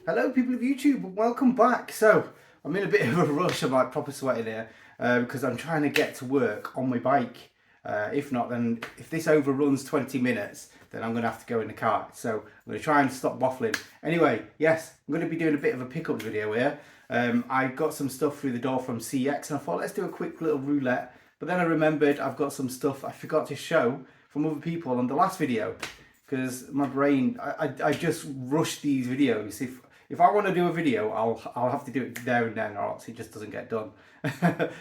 Hello people of YouTube, welcome back. So, I'm in a bit of a rush, I'm like proper sweating here because I'm trying to get to work on my bike. If not, then if this overruns 20 minutes, then I'm going to have to go in the car. So, I'm going to try and stop waffling. Anyway, yes, I'm going to be doing a bit of a pickup video here. I got some stuff through the door from CEX and I thought let's do a quick little roulette. But then I remembered I've got some stuff I forgot to show from other people on the last video. Because my brain, I just rush these videos. If I want to do a video, I'll have to do it there and then, or else it just doesn't get done.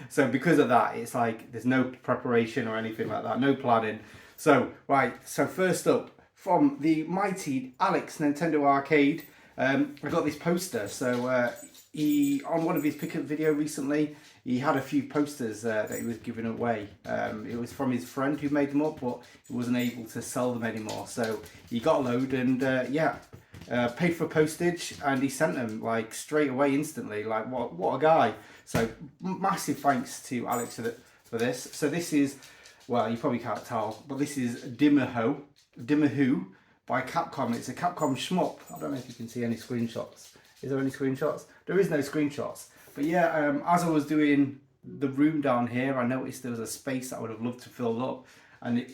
So because of that, it's like there's no preparation or anything like that, no planning. So right, so first up from the mighty Alex Nintendo Arcade, I got this poster. So he on one of his pickup video recently, he had a few posters that he was giving away. It was from his friend who made them up, but he wasn't able to sell them anymore. So he got a load and paid for postage, and he sent them like straight away, instantly. Like what a guy! So massive thanks to Alex for this. So this is, well, you probably can't tell, but this is Dimmerwho by Capcom. It's a Capcom shmup. I don't know if you can see any screenshots. Is there any screenshots? There is no screenshots. But yeah, as I was doing the room down here, I noticed there was a space that I would have loved to fill up. And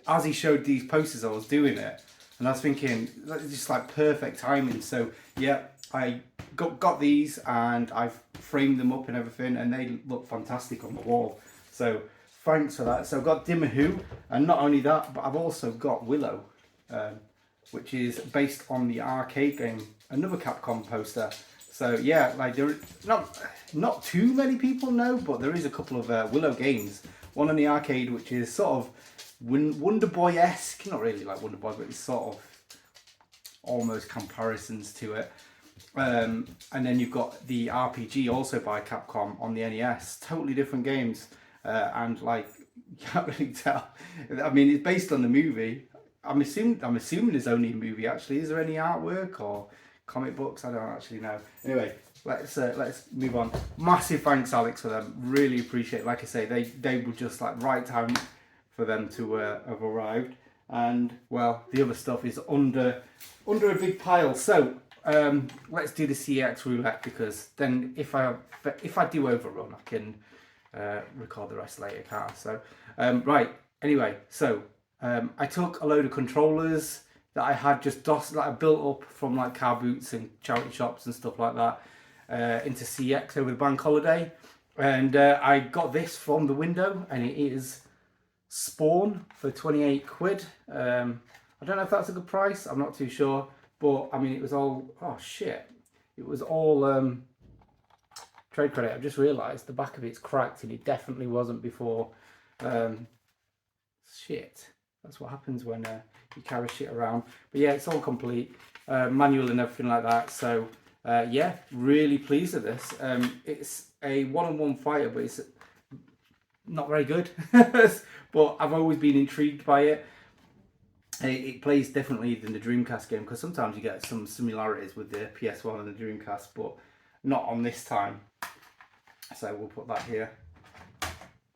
as he showed these posters, I was doing it. And I was thinking, that's just like perfect timing. So yeah, I got these and I've framed them up and everything, and they look fantastic on the wall. So thanks for that. So I've got Dimmerwho, and not only that, but I've also got Willow, which is based on the arcade game, another Capcom poster. So yeah, like there not too many people know, but there is a couple of Willow games. One on the arcade, which is sort of Wonder Boy-esque, not really like Wonder Boy, but it's sort of almost comparisons to it. And then you've got the RPG also by Capcom on the NES. Totally different games, and like you can't really tell. I mean, it's based on the movie. I'm assuming there's only a movie actually. Is there any artwork or comic books? I don't actually know. Anyway, let's move on. Massive thanks, Alex, for them. Really appreciate it. Like I say, they were just like right time for them to have arrived. And well, the other stuff is under a big pile. So let's do the CEX roulette, because then if I do overrun, I can record the rest later, can't I? So right. Anyway, so I took a load of controllers that I had just that I built up from like car boots and charity shops and stuff like that into CEX over the bank holiday, and I got this from the window, and it is Spawn for 28 quid. I don't know if that's a good price, I'm not too sure, but I mean it was all, oh shit, it was all trade credit. I've just realised the back of it's cracked, and it definitely wasn't before. Shit, that's what happens when you carry shit around. But yeah, it's all complete, manual and everything like that. So yeah, really pleased with this. It's a one-on-one fighter, but it's not very good. But I've always been intrigued by it. It plays differently than the Dreamcast game, because sometimes you get some similarities with the PS1 and the Dreamcast, but not on this time. So we'll put that here.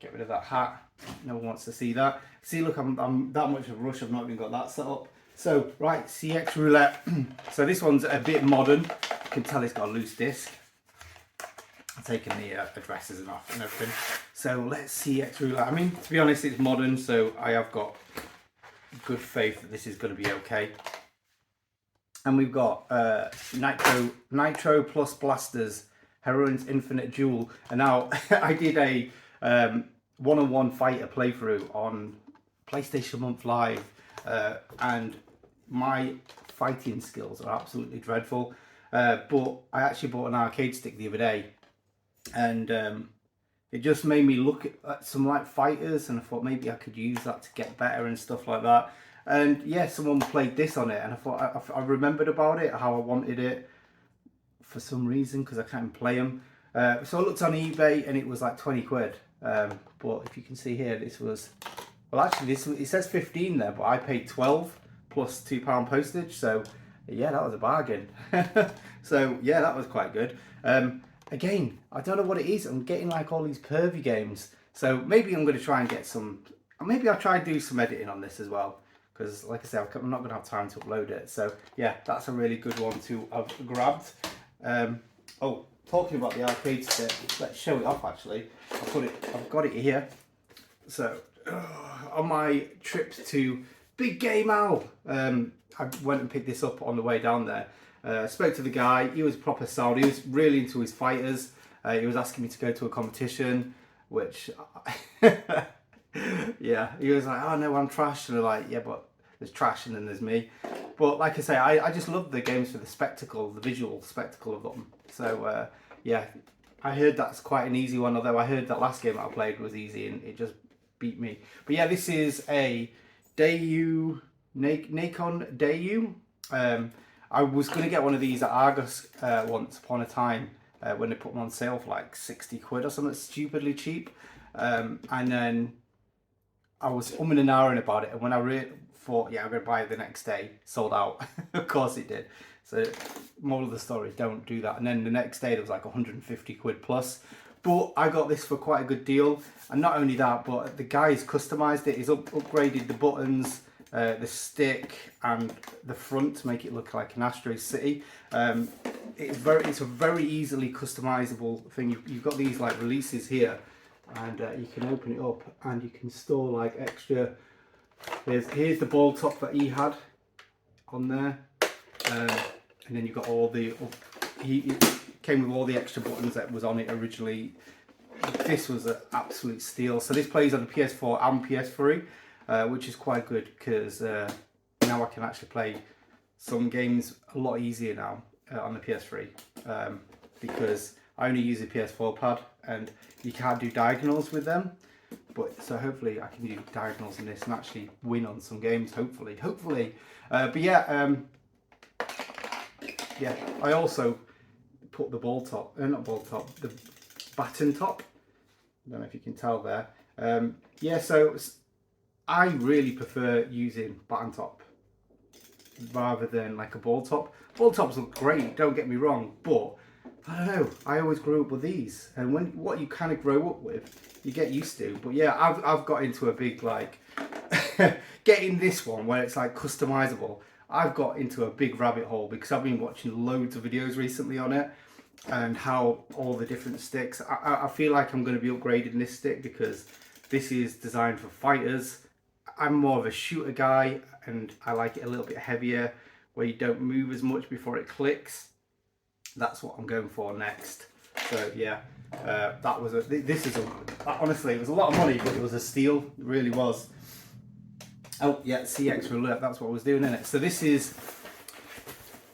Get rid of that hat. No one wants to see that. See, look, I'm that much of a rush. I've not even got that set up. So, right, CEX roulette. So this one's a bit modern. You can tell it's got a loose disc. I've taken the addresses and off and everything. So let's CEX roulette. I mean, to be honest, it's modern, so I have got good faith that this is going to be okay. And we've got Nitro plus Blasters, Heroin's Infinite Duel. And now I did a one-on-one fighter playthrough on PlayStation Month Live, and my fighting skills are absolutely dreadful, but I actually bought an arcade stick the other day, and it just made me look at some like fighters, and I thought maybe I could use that to get better and stuff like that. And yeah, someone played this on it, and I thought I remembered about it, how I wanted it for some reason, because I can't play them. So I looked on eBay and it was like 20 quid. But if you can see here, this was, well actually it says 15 there, but I paid 12 plus £2 postage. So yeah, that was a bargain. So yeah, that was quite good. Again, I don't know what it is. I'm getting like all these pervy games. So maybe I'm going to try and get some, maybe I'll try and do some editing on this as well. because like I said, I'm not going to have time to upload it. So yeah, that's a really good one to have grabbed. Oh, talking about the arcade stick, let's show it off actually. I've got it here. So on my trip to Big Game Al, I went and picked this up on the way down there. Spoke to the guy, he was proper sound, he was really into his fighters. He was asking me to go to a competition, which, yeah, he was like, oh no, I'm trash. And I'm like, yeah, but there's trash and then there's me. But like I say, I just love the games for the spectacle, the visual spectacle of them. So yeah, I heard that's quite an easy one, although I heard that last game I played was easy and it just beat me. But yeah, this is a Daewoo, Nikon Daewoo. I was going to get one of these at Argos once upon a time when they put them on sale for like 60 quid or something stupidly cheap. And then I was umming and ahhing about it, and when I thought, yeah, I'm going to buy it the next day, sold out. Of course it did. So, moral of the story, don't do that. And then the next day, there was like 150 quid plus. But I got this for quite a good deal. And not only that, but the guy's customised it. He's upgraded the buttons, the stick, and the front to make it look like an Astro City. It's a very easily customisable thing. You've got these like releases here, and you can open it up and you can store like extra. Here's the ball top that he had on there, and then you've got all the. He came with all the extra buttons that was on it originally. This was an absolute steal. So this plays on the PS4 and PS3, which is quite good because now I can actually play some games a lot easier now on the PS3 because I only use a PS4 pad and you can't do diagonals with them. But so hopefully I can do diagonals in this and actually win on some games. Hopefully. But yeah, yeah. I also put the the baton top. I don't know if you can tell there. Yeah, so I really prefer using baton top rather than like a ball top. Ball tops look great, don't get me wrong, but I don't know, I always grew up with these, and what you kind of grow up with, you get used to. But yeah, I've got into a big like getting this one where it's like customizable. I've got into a big rabbit hole because I've been watching loads of videos recently on it and how all the different sticks. I feel like I'm going to be upgrading this stick because this is designed for fighters. I'm more of a shooter guy and I like it a little bit heavier where you don't move as much before it clicks. That's what I'm going for next. So yeah, that was honestly, it was a lot of money, but it was a steal. It really was. Oh yeah, CEX roulette, that's what I was doing in it. So this is,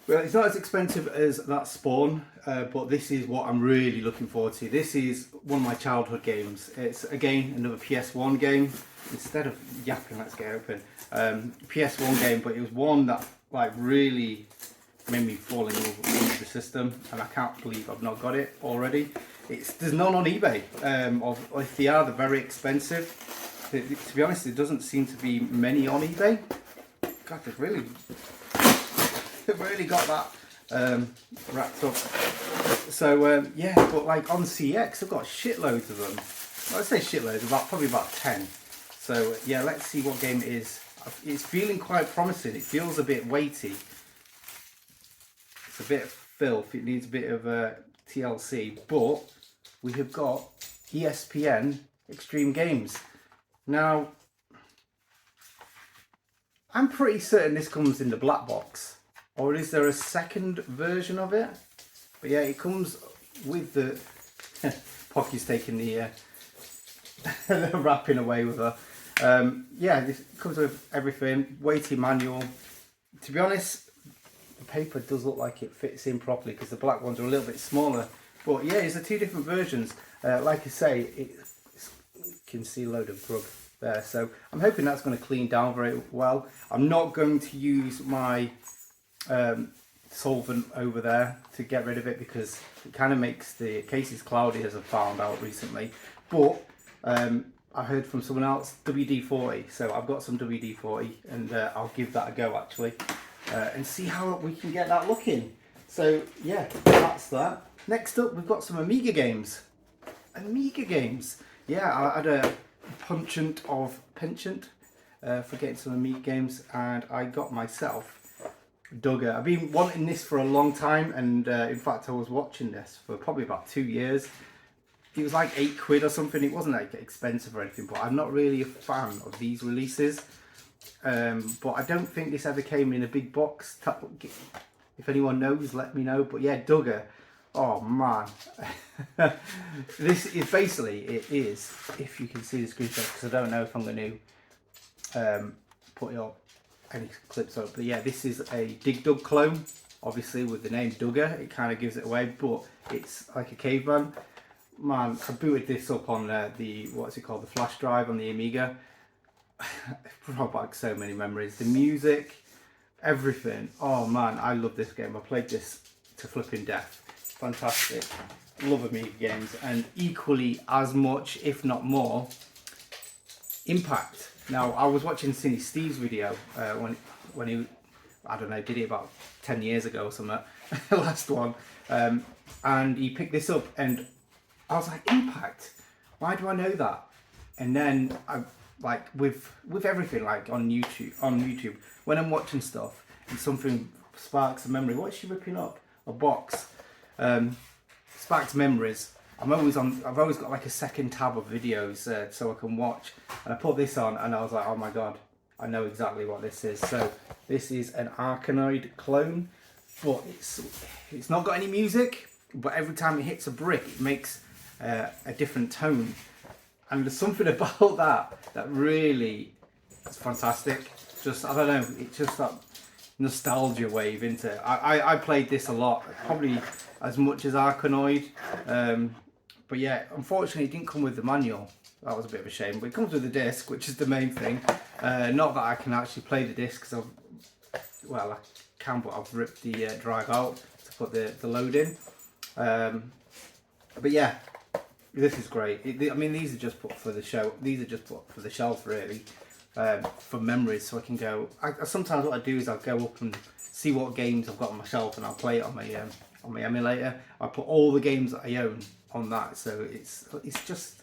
well, it's not as expensive as that Spawn, but this is what I'm really looking forward to. This is one of my childhood games. It's again another PS1 game. Instead of yapping, let's get open. PS1 game, but it was one that like really made me fall in love with the system, and I can't believe I've not got it already. There's none on eBay, or if they are, they're very expensive. To be honest, there doesn't seem to be many on eBay. God, they've really got that wrapped up. So yeah, but like on CEX, I've got shitloads of them. Well, I'd say shitloads, probably about 10. So yeah, let's see what game it is. It's feeling quite promising. It feels a bit weighty. It's a bit of filth. It needs a bit of TLC, but we have got ESPN Extreme Games. Now, I'm pretty certain this comes in the black box, or is there a second version of it? But yeah, it comes with the Pocky's taking the wrapping away with her. Yeah, this comes with everything. Weighty manual. To be honest, the paper does look like it fits in properly because the black ones are a little bit smaller. But yeah, it's the two different versions. Like I say, you can see a load of grub there. So I'm hoping that's going to clean down very well. I'm not going to use my solvent over there to get rid of it because it kind of makes the cases cloudy, as I've found out recently. But I heard from someone else, WD-40, so I've got some WD-40 and I'll give that a go actually and see how we can get that looking. So yeah, that's that. Next up, we've got some Amiga games. Yeah, I had a penchant for getting some Amiga games, and I got myself Dugger. I've been wanting this for a long time, and in fact I was watching this for probably about 2 years. It was like £8 or something. It wasn't like expensive or anything, but I'm not really a fan of these releases. But I don't think this ever came in a big box. If anyone knows, let me know. But yeah, Dugger. Oh man, this is basically, it is, if you can see the screenshot, because I don't know if I'm going to put it up, any clips up, but yeah, this is a Dig Dug clone. Obviously with the name Dugger, it kind of gives it away, but it's like a caveman. Man, I booted this up on the, what's it called, the flash drive on the Amiga. It brought back so many memories. The music, everything. Oh man, I love this game. I played this to flipping death. Fantastic. Love Amiga games, and equally as much, if not more, Impact. Now, I was watching Cindy Steve's video when he, I don't know, did it about 10 years ago or something, last one, and he picked this up, and I was like, Impact? Why do I know that? And then I, like with everything, like on YouTube, when I'm watching stuff and something sparks a memory. What's she ripping up? A box. Sparks memories. I've always got like a second tab of videos so I can watch, and I put this on and I was like, oh my god, I know exactly what this is. So this is an Arkanoid clone, but it's not got any music, but every time it hits a brick it makes a different tone, and there's something about that really is fantastic. Just, I don't know, it's just that nostalgia wave into it. I played this a lot, probably as much as Arkanoid, but yeah, unfortunately it didn't come with the manual. That was a bit of a shame, but it comes with the disc, which is the main thing. Not that I can actually play the disc, because I can, but I've ripped the drive out to put the load in. But yeah, this is great. I mean, these are just put for the show. These are just put for the shelf, really, for memories. So I can go. Sometimes what I do is I'll go up and see what games I've got on my shelf, and I'll play it on my emulator. I put all the games that I own on that, so it's just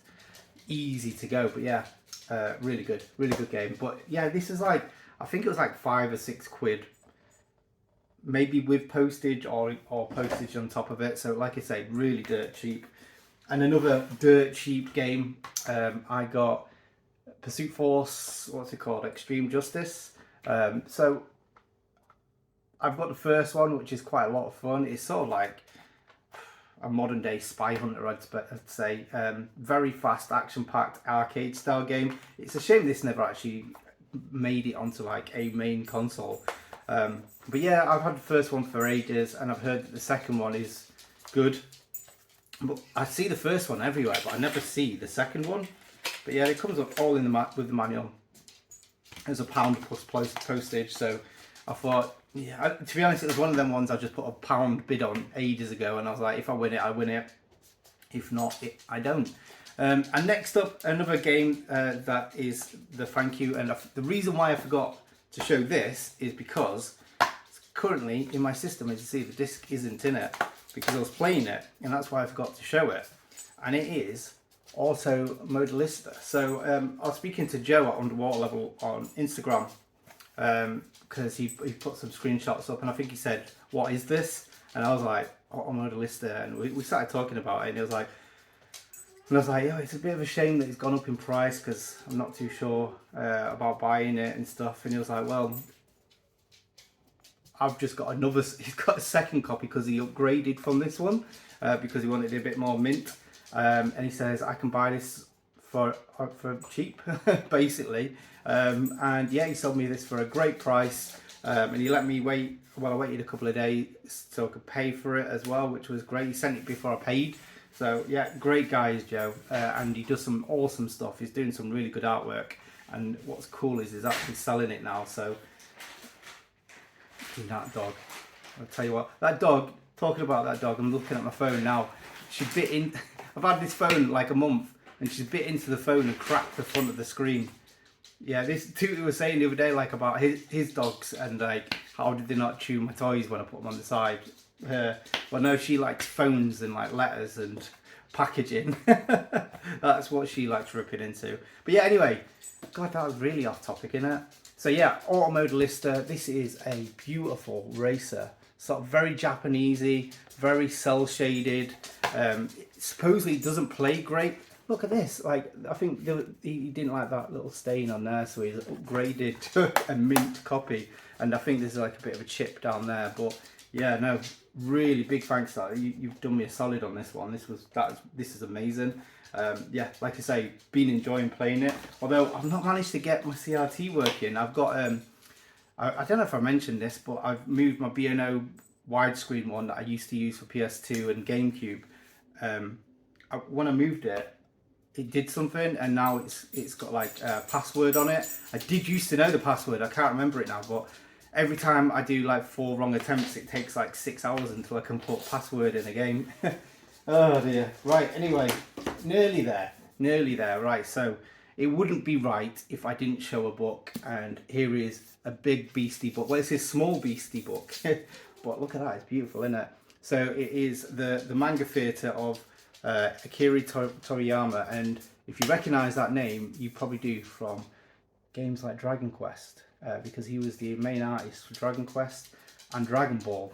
easy to go. But yeah, really good game. But yeah, this is like, I think it was like £5 or £6, maybe with postage or postage on top of it. So like I say, really dirt cheap. And another dirt cheap game, I got Pursuit Force, what's it called, Extreme Justice. So I've got the first one, which is quite a lot of fun. It's sort of like a modern day Spy Hunter, I'd say. Very fast, action-packed arcade style game. It's a shame this never actually made it onto like a main console. But yeah, I've had the first one for ages, and I've heard that the second one is good. But I see the first one everywhere, but I never see the second one. But yeah, it comes up all in with the manual. There's £1 plus postage, so I thought, yeah, to be honest, it was one of them ones I just put a £1 bid on ages ago, and I was like, if I win it, I win it. If not, I don't. And next up, another game that is the thank you. And the reason why I forgot to show this is because it's currently in my system. As you see, the disc isn't in it because I was playing it, and that's why I forgot to show it. And it is also Modalista. So I was speaking to Joe at Underwater Level on Instagram, because he put some screenshots up, and I think he said, what is this? And I was like, oh, Modalista, and we started talking about it, and he was like, and I was like, yeah, it's a bit of a shame that it's gone up in price, because I'm not too sure about buying it and stuff. And he was like, well, I've just got another, he's got a second copy because he upgraded from this one, because he wanted a bit more mint. And he says, I can buy this for cheap, basically. And yeah, he sold me this for a great price. And he let me wait, well, I waited a couple of days so I could pay for it as well, which was great. He sent it before I paid. So yeah, great guy is Joe, and he does some awesome stuff. He's doing some really good artwork, and what's cool is he's actually selling it now. So that dog, I'll tell you what, that dog, talking about that dog, I'm looking at my phone now. She bit in, I've had this phone like a month, and she's bit into the phone and cracked the front of the screen. Yeah, this Tootie was saying the other day, like, about his dogs, and like, how did they not chew my toys when I put them on the side? Well, no, she likes phones and like letters and packaging. That's what she likes ripping into. But yeah, anyway, God, that was really off topic, isn't it? So yeah, Automodalista, this is a beautiful racer. Sort of very Japanesey, very cel shaded. Supposedly it doesn't play great. Look at this, like, I think he didn't like that little stain on there, so he's upgraded to a mint copy. And I think there's like a bit of a chip down there, but yeah, no, really big thanks to that. You've done me a solid on this one. This is amazing. Yeah, like I say, been enjoying playing it. Although I've not managed to get my CRT working. I've got, I don't know if I mentioned this, but I've moved my B&O widescreen one that I used to use for PS2 and GameCube. When I moved it, it did something, and now it's got like a password on it. I did used to know the password. I can't remember it now, but every time I do like 4 wrong attempts, it takes like 6 hours until I can put password in a game. Oh dear. Right, anyway, nearly there. Right, so it wouldn't be right if I didn't show a book, and here is a big beastie book. Well, it's a small beastie book, but look at that, it's beautiful, isn't it? So it is the Manga Theatre of Akira Toriyama, and if you recognise that name, you probably do from games like Dragon Quest, because he was the main artist for Dragon Quest and Dragon Ball,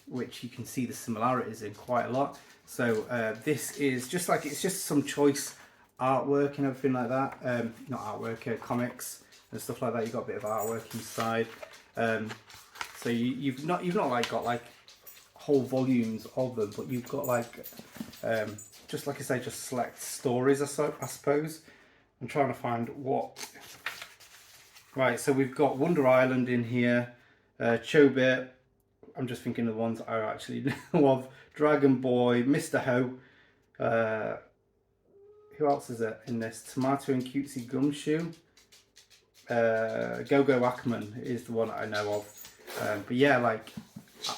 which you can see the similarities in quite a lot. So this is just like, it's just some choice artwork and everything like that. Not artwork, comics and stuff like that. You've got a bit of artwork inside. So you've not like got like whole volumes of them, but you've got like just like I say, just select stories, I suppose. I'm trying to find what. Right, so we've got Wonder Island in here, Chobit. I'm just thinking of the ones I actually know of. Dragon Boy, Mr. Ho. Who else is it in this? Tomato and Cutesy Gumshoe. Go-Go Ackman is the one I know of. But yeah, like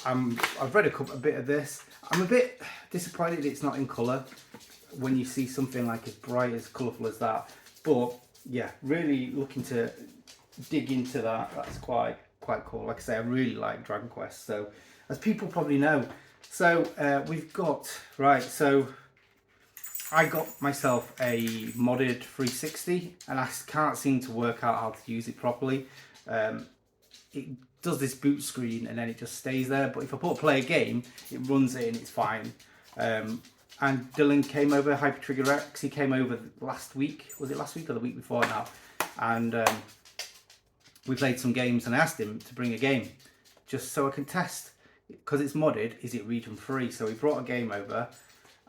I've read a bit of this. I'm a bit disappointed it's not in colour when you see something like as bright, as colourful as that. But yeah, really looking to dig into that. That's quite cool. Like I say, I really like Dragon Quest, so as people probably know. So we've got, right, so I got myself a modded 360 and I can't seem to work out how to use it properly. It does this boot screen and then it just stays there, but if I put play a game, it runs it and it's fine. And Dylan came over, Hyper Trigger X, he came over last week. Was it last week or the week before now? And we played some games and I asked him to bring a game just so I can test, because it's modded, is it region free? So he brought a game over,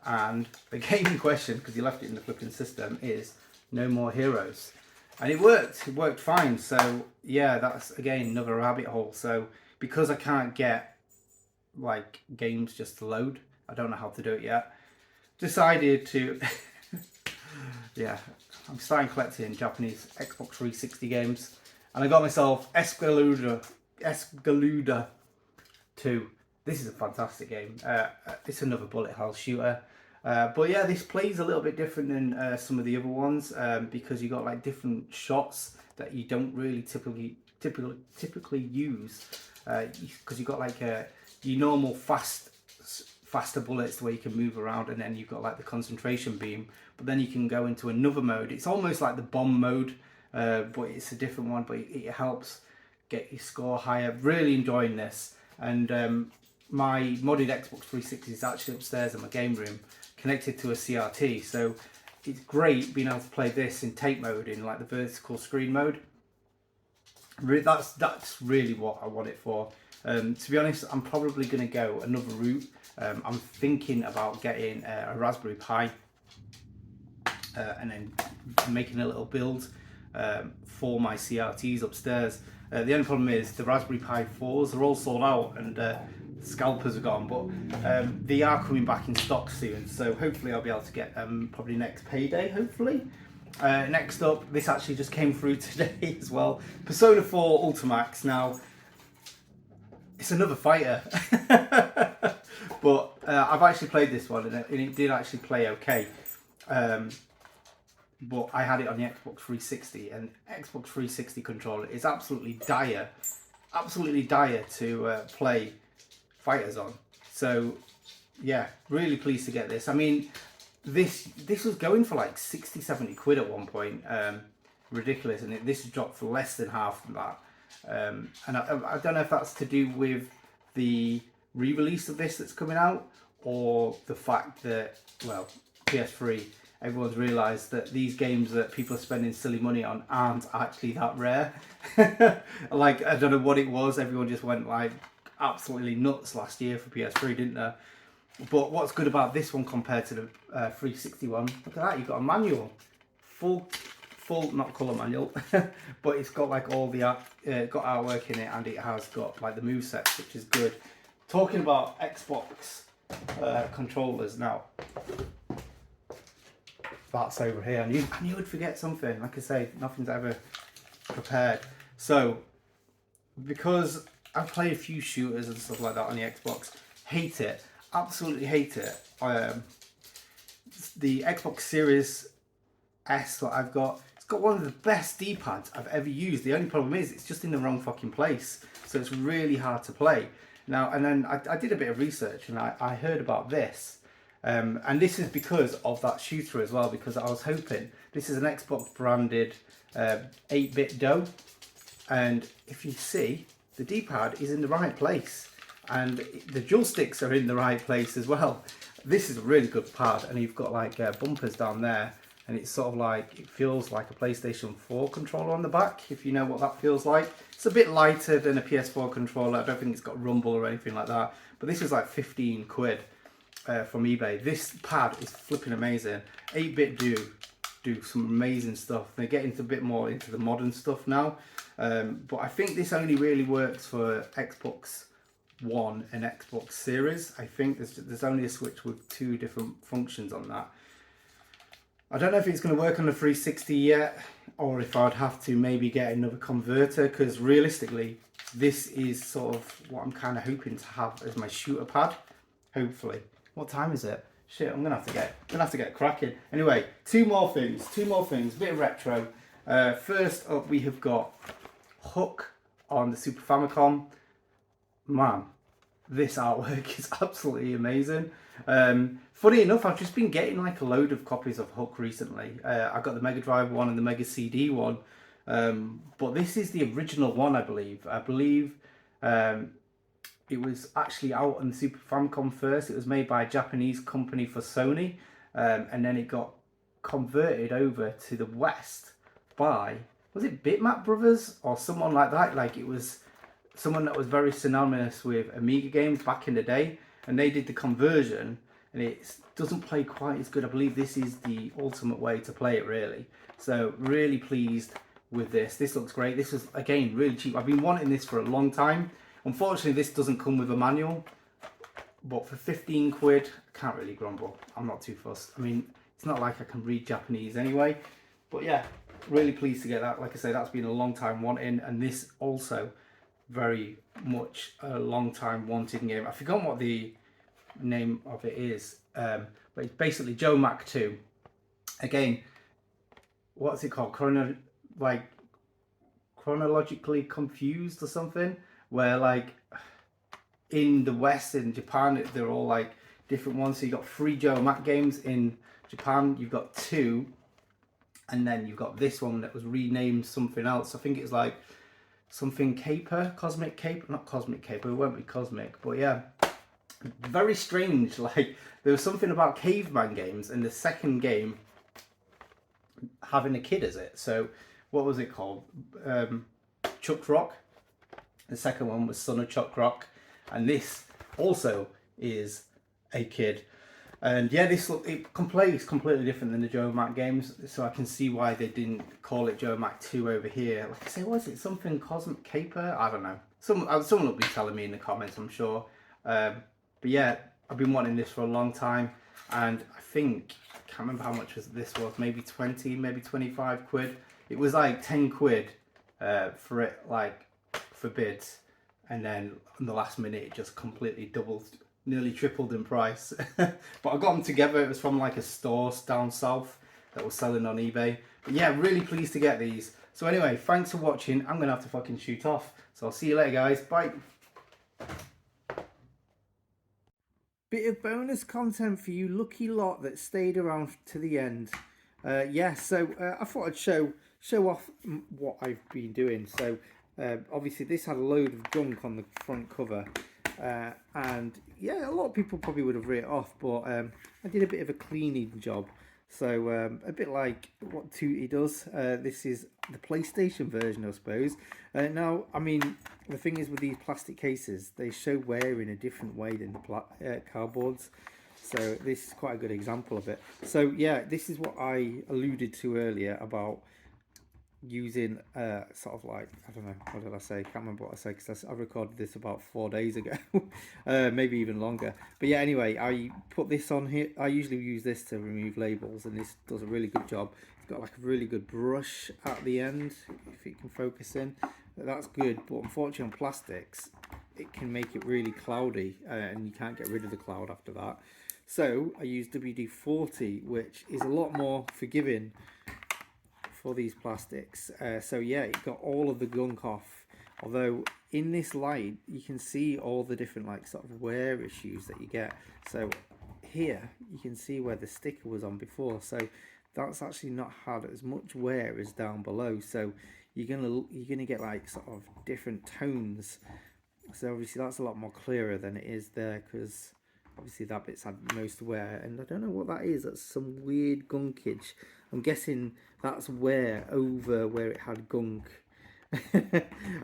and the game in question, because he left it in the flipping system, is No More Heroes. And it worked fine. So yeah, that's again another rabbit hole. So because I can't get like games just to load, I don't know how to do it yet, decided to yeah, I'm starting collecting Japanese Xbox 360 games, and I got myself Escaluda 2. This is a fantastic game. It's another bullet hell shooter. But yeah, this plays a little bit different than some of the other ones, because you got like different shots that you don't really typically use, because you got like your normal faster bullets where you can move around, and then you've got like the concentration beam, but then you can go into another mode. It's almost like the bomb mode, but it's a different one, but it helps get your score higher. Really enjoying this. And my modded Xbox 360 is actually upstairs in my game room, connected to a CRT, so it's great being able to play this in tape mode, in like the vertical screen mode. That's really what I want it for. To be honest, I'm probably going to go another route. I'm thinking about getting a Raspberry Pi and then making a little build for my CRTs upstairs. The only problem is the Raspberry Pi 4s are all sold out, and scalpers are gone, but they are coming back in stock soon, so hopefully I'll be able to get them probably next payday, hopefully. Next up, this actually just came through today as well, Persona 4 Ultimax. Now, it's another fighter, but I've actually played this one and it did actually play okay. But I had it on the Xbox 360, and Xbox 360 controller is absolutely dire to play fighters on. So yeah, really pleased to get this. I mean, this was going for like 60-70 quid at one point. Ridiculous, and this has dropped for less than half of that. And I don't know if that's to do with the re-release of this that's coming out, or the fact that, well, PS3, everyone's realised that these games that people are spending silly money on aren't actually that rare. Like, I don't know what it was, everyone just went like absolutely nuts last year for PS3, didn't they? But what's good about this one compared to the 360 one, look at that, you've got a manual. Full, not colour manual, but it's got like all the got artwork in it, and it has got like the movesets, which is good. Talking about Xbox controllers now, that's over here. I knew I'd forget something. Like I say, nothing's ever prepared. So, because I've played a few shooters and stuff like that on the Xbox, hate it, absolutely hate it. The Xbox Series S that I've got, it's got one of the best D-pads I've ever used. The only problem is it's just in the wrong fucking place, so it's really hard to play. Now, and then I did a bit of research, and I heard about this. And this is because of that shooter as well, because I was hoping, this is an Xbox branded 8-bit dough, and if you see, the D-pad is in the right place, and the joysticks are in the right place as well. This is a really good pad, and you've got like bumpers down there, and it's sort of like, it feels like a PlayStation 4 controller on the back, if you know what that feels like. It's a bit lighter than a PS4 controller. I don't think it's got rumble or anything like that, but this is like 15 quid. From eBay. This pad is flipping amazing. 8-bit do some amazing stuff. They get into a bit more into the modern stuff now, but I think this only really works for Xbox One and Xbox Series. I think there's only a switch with 2 different functions on that. I don't know if it's going to work on the 360 yet, or if I'd have to maybe get another converter, because realistically this is sort of what I'm kind of hoping to have as my shooter pad, hopefully. What time is it? Shit, I'm gonna have to get cracking. Anyway, two more things, a bit of retro. First up, we have got Hook on the Super Famicom. Man, this artwork is absolutely amazing. Funny enough, I've just been getting like a load of copies of Hook recently. I got the Mega Drive one and the Mega CD one, but this is the original one, I believe. It was actually out on the Super Famicom first. It was made by a Japanese company for Sony, and then it got converted over to the West by, was it Bitmap Brothers or someone like that? Like, it was someone that was very synonymous with Amiga games back in the day, and they did the conversion, and it doesn't play quite as good. I believe this is the ultimate way to play it, really. So really pleased with this. This looks great. This is, again, really cheap. I've been wanting this for a long time. Unfortunately, this doesn't come with a manual, but for 15 quid, I can't really grumble. I'm not too fussed. I mean, it's not like I can read Japanese anyway, but yeah, really pleased to get that. Like I say, that's been a long time wanting, and this also very much a long time wanted game. I forgot what the name of it is, but it's basically Joe Mac 2. Again, what's it called? Chronologically confused or something, where like in the West, in Japan, they're all like different ones. So you've got 3 Joe Mac games in Japan, you've got 2, and then you've got this one that was renamed something else. I think it's like something Caper, Cosmic Caper, not Cosmic Caper, it won't be Cosmic, but yeah, very strange. Like, there was something about caveman games, and the second game having a kid as it. So what was it called? Chuck Rock. The second one was Son of Chuck Rock, and this also is a kid. And yeah, it plays completely different than the Joe Mac games, so I can see why they didn't call it Joe Mac 2 over here. Like I say, was it something Cosmic Caper? I don't know. Someone will be telling me in the comments, I'm sure. But yeah, I've been wanting this for a long time, and I think, I can't remember how much this was, maybe 20, maybe 25 quid. It was like 10 quid for it, like, for bids, and then in the last minute it just completely doubled, nearly tripled in price. But I got them together. It was from like a store down south that was selling on eBay. But yeah, really pleased to get these. So anyway, thanks for watching. I'm gonna have to fucking shoot off, so I'll see you later, guys. Bye. Bit of bonus content for you lucky lot that stayed around to the end. So I thought I'd show off what I've been doing. So obviously this had a load of junk on the front cover, and yeah, a lot of people probably would have written it off, but I did a bit of a cleaning job. So a bit like what Tootie does. This is the PlayStation version, I suppose. Now, I mean, the thing is with these plastic cases, they show wear in a different way than the cardboards. So this is quite a good example of it. So yeah, this is what I alluded to earlier about using sort of like, I don't know, what did I say? I can't remember what I said because I recorded this about 4 days ago, maybe even longer. But yeah, anyway, I put this on here. I usually use this to remove labels, and this does a really good job. It's got like a really good brush at the end, if you can focus in. That's good, but unfortunately on plastics, it can make it really cloudy, and you can't get rid of the cloud after that. So I use WD-40, which is a lot more forgiving for these plastics. So yeah, it got all of the gunk off, although in this light you can see all the different like sort of wear issues that you get. So here you can see where the sticker was on before, so that's actually not had as much wear as down below. So you're gonna get like sort of different tones. So obviously that's a lot more clearer than it is there, because obviously that bit's had most wear, and I don't know what that is. That's some weird gunkage. I'm guessing that's wear over where it had gunk.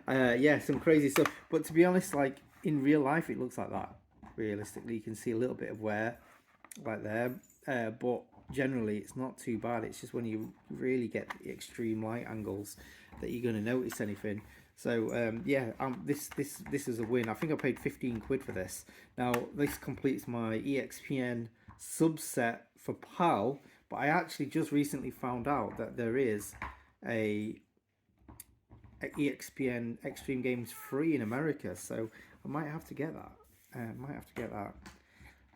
Yeah, some crazy stuff. But to be honest, like in real life, it looks like that. Realistically, you can see a little bit of wear right there, but generally it's not too bad. It's just when you really get the extreme light angles that you're going to notice anything. So yeah, this is a win. I think I paid 15 quid for this. Now this completes my EXPN subset for PAL, but I actually just recently found out that there is a EXPN Extreme Games free in America, so I might have to get that.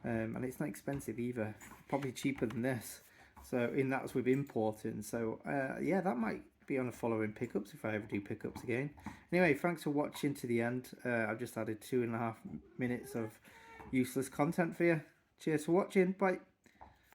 And it's not expensive either, probably cheaper than this. So that's with importing. So yeah, that might be on the following pickups if I ever do pickups again. Anyway, thanks for watching to the end. I've just added 2.5 minutes of useless content for you. Cheers for watching. Bye.